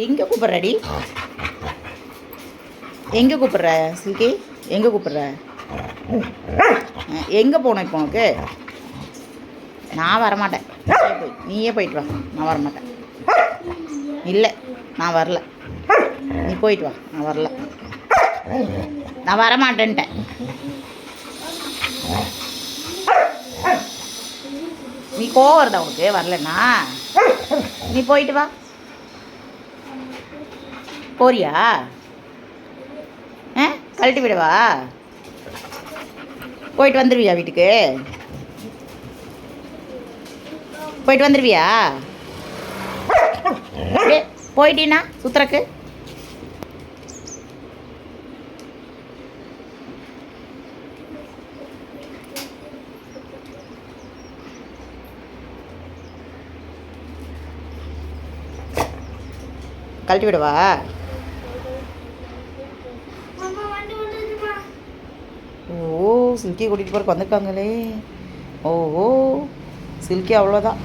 எங்கே கூப்பிட்றடி? எங்கே கூப்பிட்ற சில்கி? எங்கே கூப்பிட்ற? எங்கே போகணும் இப்போ உனக்கு? நான் வரமாட்டேன். நீயே போயிட்டு வா. நான் வரமாட்டேன். இல்லை, நான் வரல. நீ போயிட்டு வா. நான் வரல. நான் வரமாட்டேன்ட்டேன். நீ கோவம் வருதா உனக்கு? வரலண்ணா நீ போயிட்டு வா. போறியா? கழட்டி விடவா? போயிட்டு வந்துடுவியா வீட்டுக்கு? போயிட்டு வந்துடுவியா? போயிட்டீன்னா சுத்துறக்கு கழட்டி விடவா? ஓ, சில்கி கூட்டிகிட்டு போகிறக்கு வந்திருக்காங்களே. ஓஹோ, சில்கி அவ்வளோதான்.